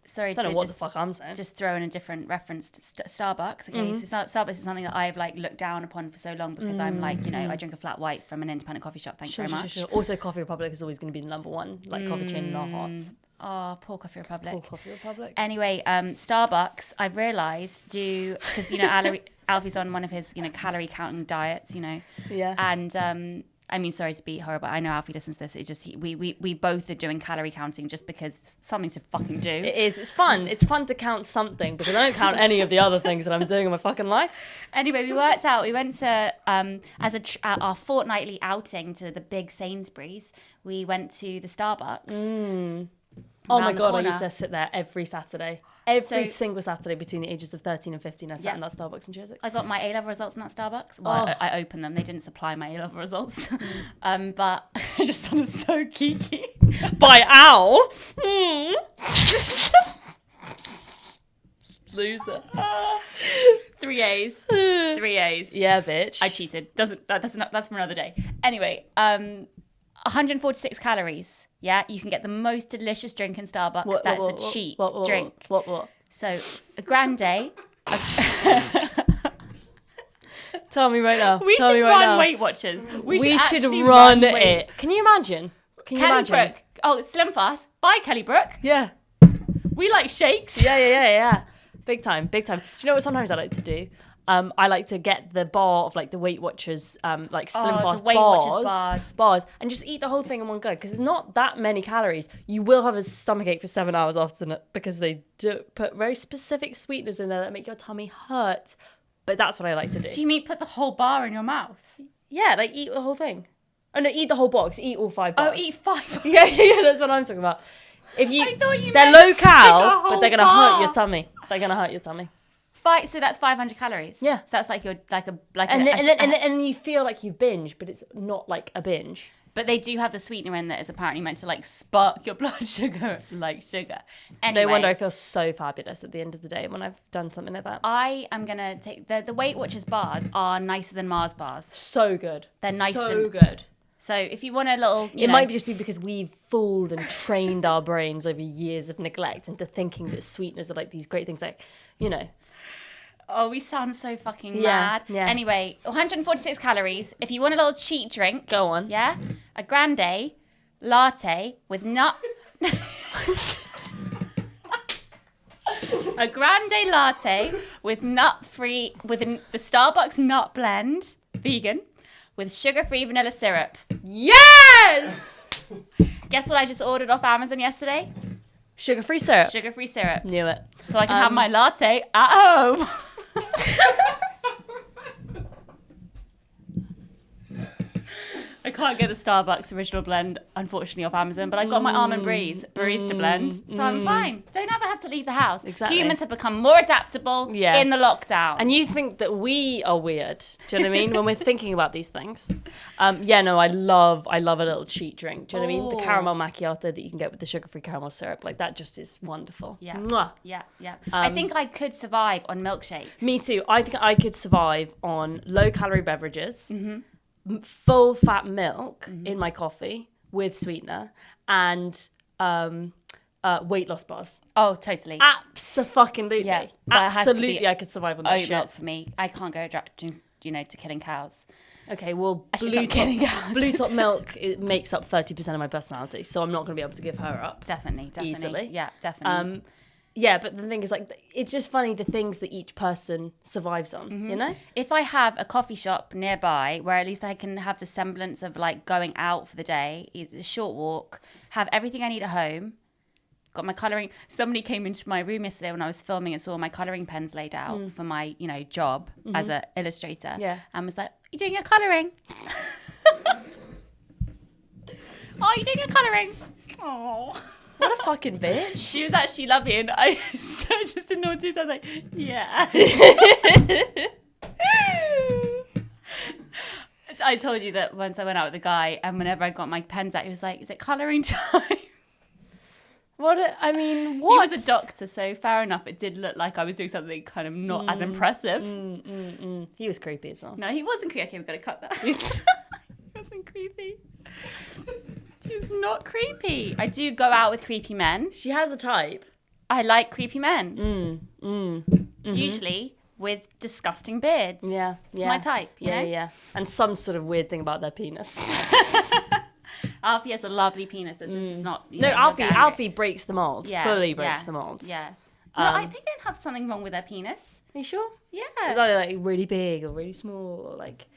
Sorry I don't to know what just, the fuck I'm saying. just throw in a different reference to Starbucks. Okay, so Starbucks is something that I've like looked down upon for so long because I'm like, you know, I drink a flat white from an independent coffee shop. Thanks very much. Sure. Also, Coffee Republic is always going to be the number one, like coffee chain in our hearts. Oh, poor Coffee Republic. Poor Coffee Republic. Anyway, Starbucks, I've realised, because, you know, Alfie's on one of his, you know, calorie counting diets, you know. Yeah. And, I mean, sorry to be horrible. I know Alfie listens to this. It's just, we both are doing calorie counting just because it's something to fucking do. It is. It's fun. It's fun to count something because I don't count any of the other things that I'm doing in my fucking life. Anyway, we worked out. We went to our fortnightly outing to the big Sainsbury's. We went to the Starbucks. Oh my Round the God, I corner. used to sit there every Saturday. Every So- single Saturday between the ages of 13 and 15, I sat Yeah. in that Starbucks in Chiswick. I got my A-level results in that Starbucks. Well, I opened them. They didn't supply my A-level results. But it just sounded so geeky. By owl? Loser. 3 A's. 3 A's. Yeah, bitch. I cheated. That's for another day. Anyway, 146 calories. Yeah, you can get the most delicious drink in Starbucks. That's a cheat drink. What? So a grande. Tell me right now. We Tell me should right run now. Weight Watchers. We should actually run Weight- it. Can you imagine? Can you Kelly imagine? Brook. Oh, Slim Fast. Bye, Kelly Brook. Yeah. We like shakes. Yeah. Big time. Do you know what sometimes I like to do? I like to get the bar of like the Weight Watchers, like Slim the Fast Weight Watchers bars, and just eat the whole thing in one go because it's not that many calories. You will have a stomachache for 7 hours after because they do put very specific sweeteners in there that make your tummy hurt. But that's what I like to do. Do you mean put the whole bar in your mouth? Yeah, like eat the whole thing. Oh no, eat the whole box. Eat all 5 bars. Oh, eat 5. Yeah, that's what I'm talking about. If you, I thought you they're meant low stick a cal, whole but they're gonna hurt bar. your tummy. They're gonna hurt your tummy. So that's 500 calories. Yeah. So that's like And then you feel like you've binged, but it's not like a binge. But they do have the sweetener in that is apparently meant to like spark your blood sugar like sugar. Anyway, No wonder I feel so fabulous at the end of the day when I've done something like that. I am gonna take the Weight Watchers bars are nicer than Mars bars. So good. They're nicer So than- good. So if you want a little, It might just be because we've fooled and trained our brains over years of neglect into thinking that sweeteners are like these great things, like, you know. Oh, we sound so fucking Yeah, mad. yeah. Anyway, 146 calories. If you want a little cheat drink, Go on. Yeah, a grande latte with nut. A grande latte with nut-free, with the Starbucks nut blend, vegan, with sugar-free vanilla syrup. Yes! Guess what I just ordered off Amazon yesterday? Sugar-free syrup. Sugar-free syrup. Knew it. So I can have my latte at home. I can't get the Starbucks original blend, unfortunately, off Amazon, but I got my Almond Breeze barista blend, so I'm fine. Don't ever have to leave the house. Exactly. Humans have become more adaptable in the lockdown. And you think that we are weird, do you know what I mean? When we're thinking about these things. I love a little cheat drink. Do you know what I mean? The caramel macchiato that you can get with the sugar-free caramel syrup, like that just is wonderful. Yeah. Mwah. Yeah. I think I could survive on milkshakes. Me too. I think I could survive on low-calorie beverages, full fat milk in my coffee with sweetener, and weight loss bars. Oh, totally. Absolutely. Yeah, but it has to be Absolutely, I could survive on that oat shit. milk for me. I can't go to killing cows. Okay, well, Actually, Blue Top Milk, it makes up 30% of my personality, so I'm not going to be able to give her up. Definitely. Easily. Yeah, definitely. Yeah, but the thing is, like, it's just funny the things that each person survives on, you know? If I have a coffee shop nearby where at least I can have the semblance of like going out for the day, it's a short walk, have everything I need at home, got my colouring. Somebody came into my room yesterday when I was filming and saw my colouring pens laid out for my, job as an illustrator. Yeah. And was like, you doing your colouring? Oh, you doing your colouring? Oh. What a fucking bitch. She was actually lovely, and I just didn't know what to do, so I was like, yeah. I told you that once I went out with a guy, and whenever I got my pens out, he was like, is it colouring time? What? He was a doctor, so fair enough, it did look like I was doing something kind of not as impressive. He was creepy as well. No, he wasn't creepy. Okay, we've got to cut that. He wasn't creepy. He's not creepy. I do go out with creepy men. She has a type. I like creepy men. Usually with disgusting beards. Yeah. It's my type, you know? Yeah. And some sort of weird thing about their penis. Alfie has a lovely penis. This is not... No, Alfie breaks the mold. Yeah, Fully breaks the mold. Yeah. No, I think they don't have something wrong with their penis. Are you sure? Yeah. It's either like really big or really small or like...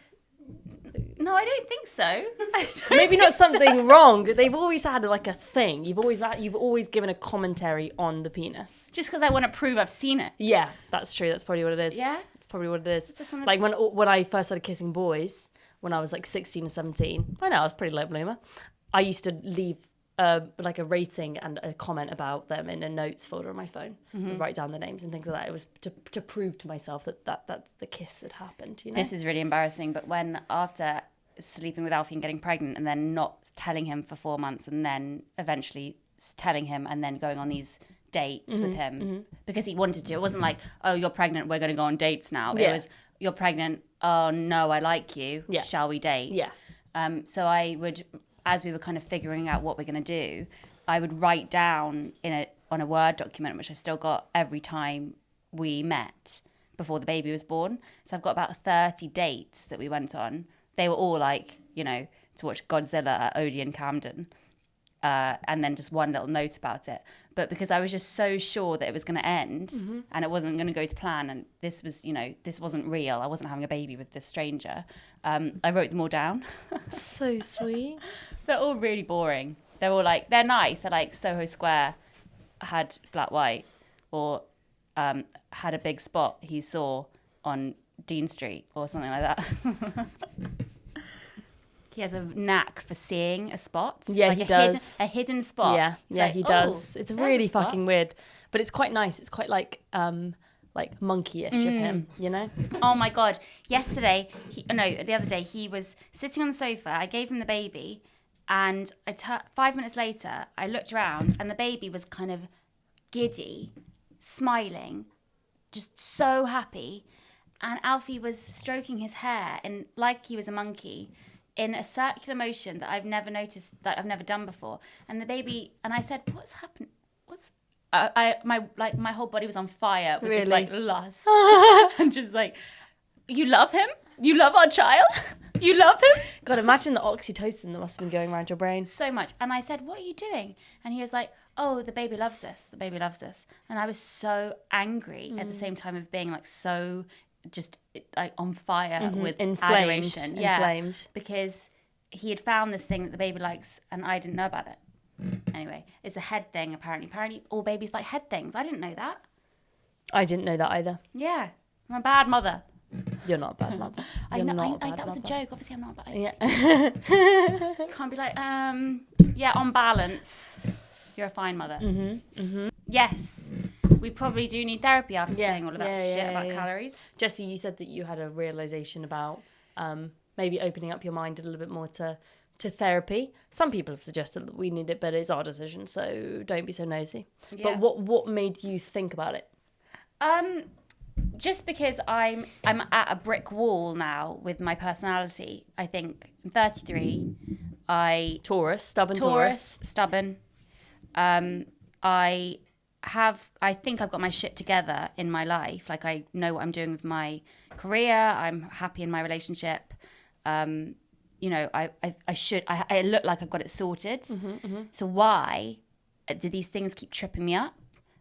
No, I don't think so. Maybe not something wrong. They've always had like a thing. You've always given a commentary on the penis. Just because I want to prove I've seen it. Yeah, that's true. That's probably what it is. Yeah? That's probably what it is. It's just one of like when I first started kissing boys, when I was like 16 or 17, I know I was a pretty late bloomer. I used to leave like a rating and a comment about them in a notes folder on my phone. I'd write down the names and things like that. It was to prove to myself that the kiss had happened. You know? This is really embarrassing, but when after sleeping with Alfie and getting pregnant and then not telling him for 4 months and then eventually telling him and then going on these dates with him because he wanted to. It wasn't like, oh, you're pregnant, we're going to go on dates now. Yeah. It was, you're pregnant, oh no, I like you, Yeah. shall we date? Yeah. So I would, as we were kind of figuring out what we're going to do, I would write down on a Word document, which I've still got every time we met before the baby was born. So I've got about 30 dates that we went on. They were all like, to watch Godzilla at Odeon Camden. And then just one little note about it. But because I was just so sure that it was going to end and it wasn't going to go to plan and this was, this wasn't real. I wasn't having a baby with this stranger. I wrote them all down. So sweet. They're all really boring. They're all like, they're nice. They're like Soho Square had flat white or had a big spot he saw on Dean Street or something like that. He has a knack for seeing a spot. Yeah, like he does. A hidden spot. Yeah, He's yeah, like, he "Oh, does. It's there's really a spot." fucking weird, but it's quite nice. It's quite like monkey-ish of him, you know? Oh my God. Yesterday, the other day, he was sitting on the sofa. I gave him the baby and 5 minutes later, I looked around and the baby was kind of giddy, smiling, just so happy. And Alfie was stroking his hair and like he was a monkey in a circular motion that I've never noticed, that I've never done before. And the baby, and I said, what's happened? my whole body was on fire with just Really? like lust. And just like, you love him? You love our child? You love him? God, imagine the oxytocin that must have been going around your brain. So much. And I said, what are you doing? And he was like, oh, the baby loves this. The baby loves this. And I was so angry at the same time of being like so just like on fire with adoration. Inflamed. Because he had found this thing that the baby likes and I didn't know about it. Anyway, it's a head thing apparently. Apparently all babies like head things. I didn't know that. I didn't know that either. Yeah. I'm a bad mother. You're not a bad mother. I know, not a bad that was a mother. joke. Obviously I'm not a bad. Yeah. Can't be like, yeah, on balance, you're a fine mother. Yes, we probably do need therapy after saying all of that shit about calories. Jessie, you said that you had a realization about maybe opening up your mind a little bit more to therapy. Some people have suggested that we need it, but it's our decision, so don't be so nosy. Yeah. But what made you think about it? Just because I'm at a brick wall now with my personality. I think I'm 33. Stubborn. Stubborn. I think I've got my shit together in my life. Like I know what I'm doing with my career. I'm happy in my relationship. You know, I look like I've got it sorted. So why do these things keep tripping me up?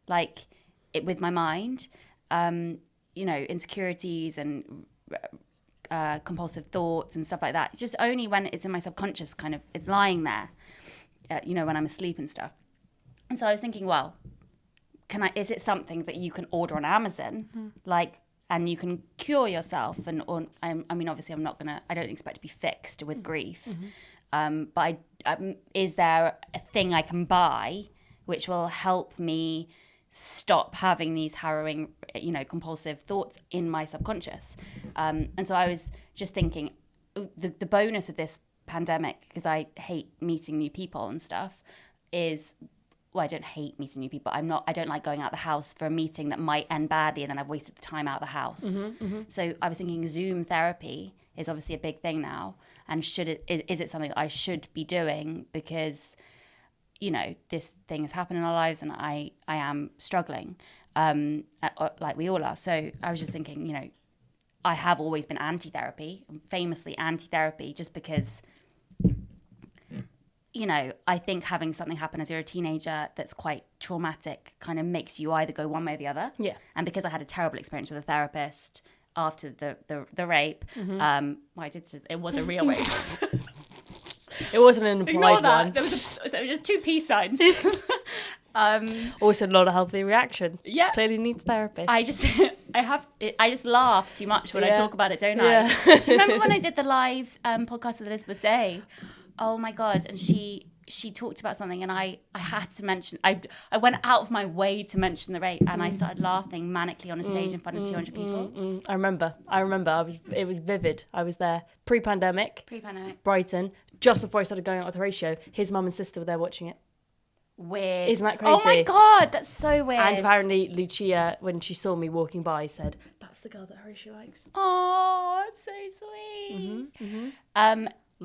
Like with my mind, you know, insecurities and compulsive thoughts and stuff like that. Just only when it's in my subconscious, kind of, it's lying there, you know, when I'm asleep and stuff. And so I was thinking, well, is it something that you can order on Amazon, like, and you can cure yourself? Or I mean, obviously, I don't expect to be fixed with grief, but is there a thing I can buy which will help me stop having these harrowing, you know, compulsive thoughts in my subconscious? And so I was just thinking, the bonus of this pandemic, because I hate meeting new people and stuff, is, well, I don't hate meeting new people. I don't like going out the house for a meeting that might end badly and then I've wasted the time out of the house. So I was thinking Zoom therapy is obviously a big thing now. And is it something that I should be doing? Because, you know, this thing has happened in our lives and I am struggling, like we all are. So I was just thinking, you know, I have always been anti-therapy, famously anti-therapy, just because, you know, I think having something happen as you're a teenager that's quite traumatic kind of makes you either go one way or the other. Yeah. And because I had a terrible experience with a therapist after the rape, well, it was a real rape. It wasn't an implied one. There was so it was just two peace signs. Also not a healthy reaction. Yeah. She clearly needs therapy. I just laugh too much when I talk about it, don't I? Yeah. Do you remember when I did the live podcast with Elizabeth Day? Oh my God. And she talked about something and I had to mention, I went out of my way to mention the rape and I started laughing manically on a stage in front of 200 people. I remember. It was vivid. I was there pre-pandemic. Brighton. Just before I started going out with the ratio, his mum and sister were there watching it. Weird. Isn't that crazy? Oh my God, that's so weird. And apparently Lucia, when she saw me walking by, said, "That's the girl that Horatio likes." Oh, it's so sweet.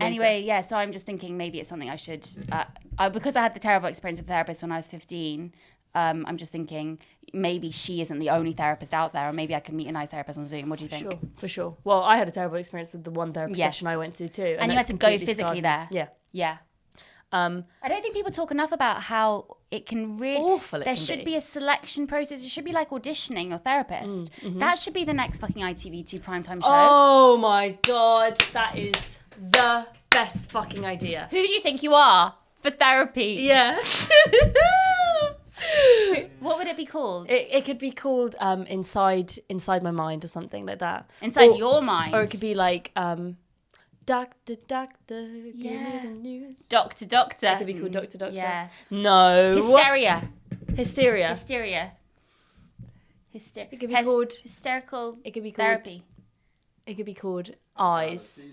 Anyway, yeah, so I'm just thinking maybe it's something I should, because I had the terrible experience with a therapist when I was 15, I'm just thinking maybe she isn't the only therapist out there, or maybe I can meet a nice therapist on Zoom. What do you think? Sure, for sure. Well, I had a terrible experience with the one therapist session I went to too. And you had to go physically there. Yeah. Yeah. I don't think people talk enough about how it can really... Awful there should be a selection process. It should be like auditioning your therapist. That should be the next fucking ITV2 primetime show. Oh my God, that is the best fucking idea. Who do you think you are for therapy? Yeah. What would it be called? It could be called Inside My Mind or something like that. Inside your mind. Or it could be like... Doctor, give me the news. Doctor. It could be called Doctor. Yeah. No. Hysteria. It could be called... Hysterical It could be called... therapy. It could be called Eyes.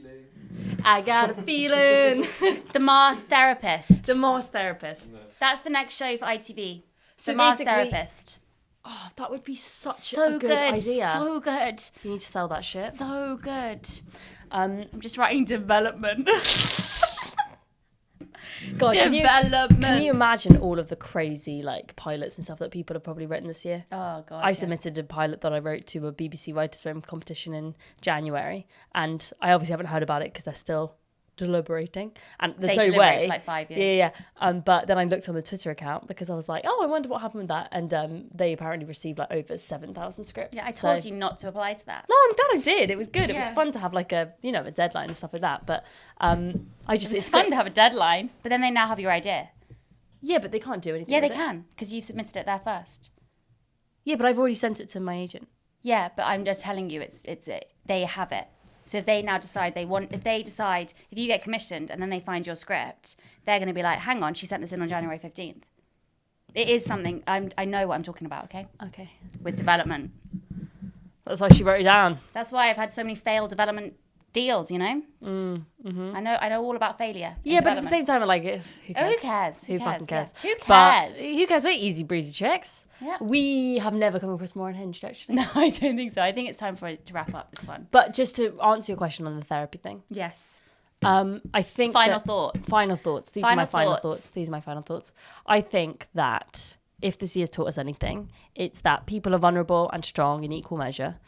I got a feeling. The Masked Therapist. The Masked Therapist. That's the next show for ITV. So the Masked basically- Therapist. Oh, that would be such So a good idea. So good. You need to sell that shit. So good. I'm just writing development. God, Development. can you imagine all of the crazy like pilots and stuff that people have probably written this year? Oh god. I submitted a pilot that I wrote to a BBC Writers' Room competition in January, and I obviously haven't heard about it because they're still deliberating, and there's They no deliberate way. for like 5 years. Yeah. But then I looked on the Twitter account because I was like, oh, I wonder what happened with that, and they apparently received like over 7,000 scripts. Yeah, I told you not to apply to that. No, I'm glad I did. It was good. It was Yeah. fun to have like a a deadline and stuff like that. But It's fun to have a deadline, but then they now have your idea. Yeah, but they can't do anything. Yeah, they with it. can because you submitted it there first. Yeah, but I've already sent it to my agent. Yeah, but I'm just telling you, they have it. So if they now decide if you get commissioned and then they find your script, they're going to be like, hang on, she sent this in on January 15th. It is something, I know what I'm talking about, okay? Okay. With development. That's why she wrote it down. That's why I've had so many failed development deals, you know? Mm-hmm. I know all about failure. Yeah, but at the same time, I'm like, who cares? Who cares? Who fucking cares? Yeah. Who But cares? who cares? We're easy breezy chicks. Yeah. We have never come across more unhinged, actually. No, I don't think so. I think it's time for it to wrap up this one. But just to answer your question on the therapy thing, Yes. I think Final thoughts. These are my final thoughts. thoughts. These are my final thoughts. I think that if this year's taught us anything, it's that people are vulnerable and strong in equal measure,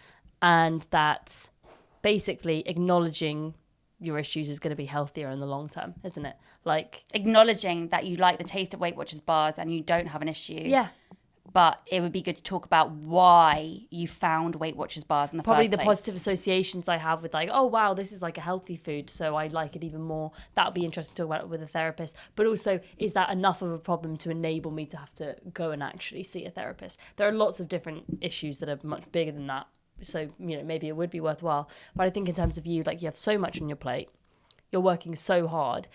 and that basically acknowledging your issues is going to be healthier in the long term, isn't it? Like Acknowledging that you like the taste of Weight Watchers bars and you don't have an issue. yeah. But it would be good to talk about why you found Weight Watchers bars in the Probably first the place. positive associations I have with like, oh wow, this is like a healthy food, so I like it even more. That would be interesting to talk about with a therapist. But also, is that enough of a problem to enable me to have to go and actually see a therapist? There are lots of different issues that are much bigger than that. So, maybe it would be worthwhile. But I think in terms of you, like you have so much on your plate. You're working so hard.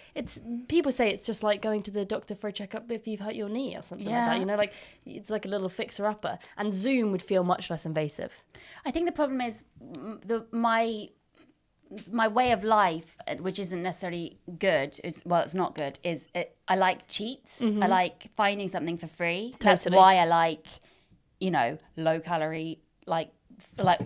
People say it's just like going to the doctor for a checkup if you've hurt your knee or something like that. Like it's like a little fixer upper. And Zoom would feel much less invasive. I think the problem is my way of life, which isn't necessarily good. It's not good. I like cheats. I like finding something for free. Totally. That's why I like, low calorie, like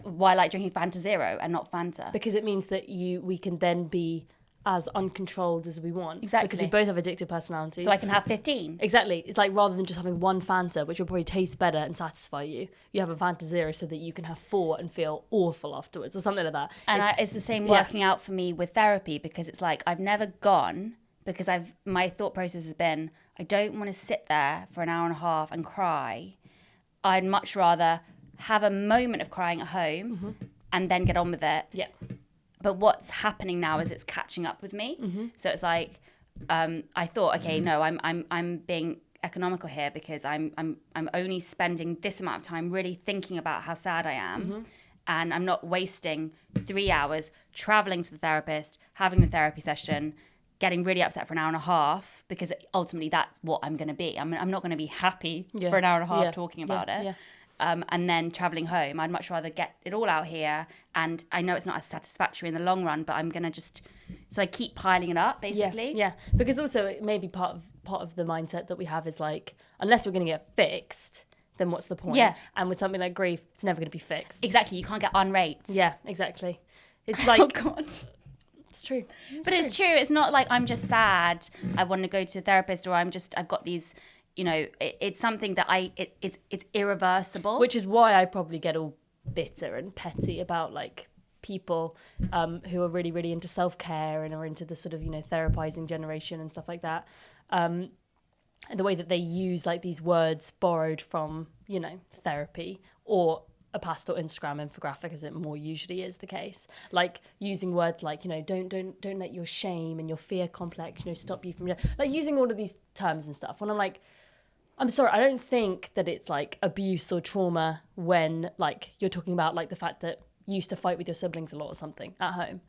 why I like drinking Fanta Zero and not Fanta. Because it means that we can then be as uncontrolled as we want. Exactly. Because we both have addictive personalities. So I can have 15. Exactly. It's like rather than just having one Fanta, which will probably taste better and satisfy you, you have a Fanta Zero so that you can have 4 and feel awful afterwards or something like that. And it's the same working out for me with therapy, because it's like I've never gone because my thought process has been, I don't want to sit there for an hour and a half and cry. I'd much rather have a moment of crying at home and then get on with it. Yeah. But what's happening now is it's catching up with me. So it's like I thought, okay, no, I'm being economical here because I'm only spending this amount of time really thinking about how sad I am, and I'm not wasting 3 hours traveling to the therapist, having the therapy session, getting really upset for an hour and a half, because ultimately that's what I'm going to be. I'm not going to be happy for an hour and a half talking about it. Yeah. And then traveling home, I'd much rather get it all out here. And I know it's not as satisfactory in the long run, but I'm going to so I keep piling it up, basically. Yeah. Because also it may be part of the mindset that we have is like, unless we're going to get fixed, then what's the point? Yeah. And with something like grief, it's never going to be fixed. Exactly. You can't get unraped. Yeah, exactly. It's like... Oh, God. It's true. It's true. It's not like I'm just sad, I want to go to a therapist, or I've got these... it's something that it's irreversible. Which is why I probably get all bitter and petty about like people who are really, really into self-care and are into the sort of, therapizing generation and stuff like that. And the way that they use like these words borrowed from, therapy or a pastel Instagram infographic, as it more usually is the case. Like using words like, don't let your shame and your fear complex, stop you from, like using all of these terms and stuff. When I'm like, I'm sorry, I don't think that it's like abuse or trauma when like you're talking about like the fact that you used to fight with your siblings a lot or something at home.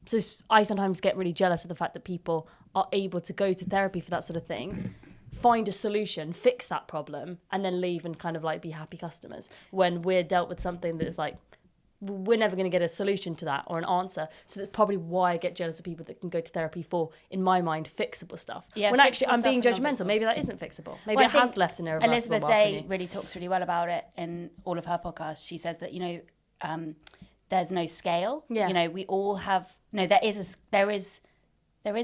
So I sometimes get really jealous of the fact that people are able to go to therapy for that sort of thing, find a solution, fix that problem, and then leave and kind of like be happy customers, when we're dealt with something that is like, we're never going to get a solution to that or an answer. So that's probably why I get jealous of people that can go to therapy for, in my mind, fixable stuff. Yeah, when actually I'm being judgmental. Maybe that isn't fixable. Maybe it has left an irreversible Elizabeth mark on Day you. really talks really well about it in all of her podcasts. She says that, there's no scale. Yeah. We all have, no, there is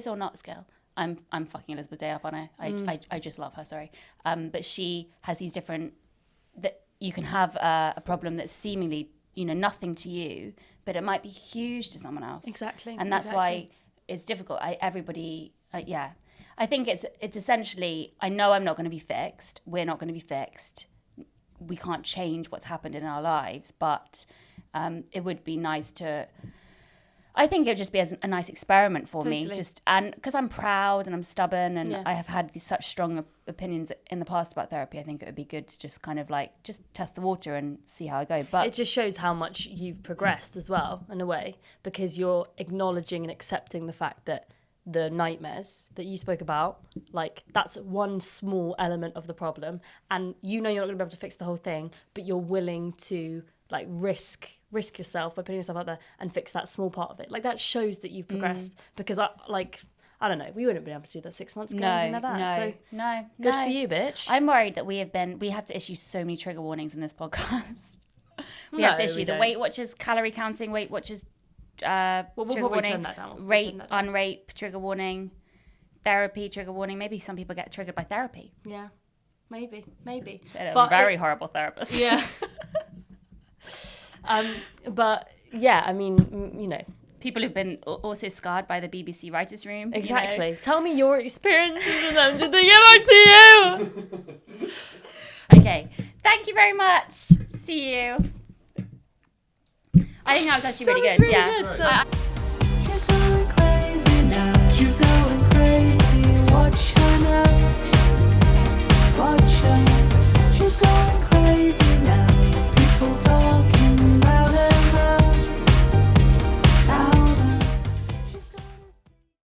or not scale. I'm fucking Elizabeth Day up on her. I just love her. Sorry, but she has these different that you can have a problem that's seemingly nothing to you, but it might be huge to someone else. Exactly, and that's why it's difficult. I think it's essentially. I know I'm not going to be fixed. We're not going to be fixed. We can't change what's happened in our lives, but it would be nice to. I think it would just be a nice experiment for me, and because I'm proud and I'm stubborn and I have had such strong opinions in the past about therapy. I think it would be good to just kind of just test the water and see how I go. But it just shows how much you've progressed as well, in a way, because you're acknowledging and accepting the fact that the nightmares that you spoke about, that's one small element of the problem, and you're not going to be able to fix the whole thing, but you're willing to risk yourself by putting yourself out there and fix that small part of it. That shows that you've progressed, because I don't know, we wouldn't be able to do that 6 months ago. No. Good for you, bitch. I'm worried that we have to issue so many trigger warnings in this podcast. we have to issue the Weight Watchers calorie counting, Weight Watchers trigger warning, unrape trigger warning, therapy trigger warning. Maybe some people get triggered by therapy. Yeah, maybe. But very horrible therapist. Yeah. But yeah, I mean, people who've been also scarred by the BBC writers' room. Exactly. Tell me your experiences and then did they get back to you? Okay. Thank you very much. See you. I think that was actually really good. Really yeah. Good. Right. She's going crazy now. She's going crazy. Watch her now. Watch her. She's going crazy now.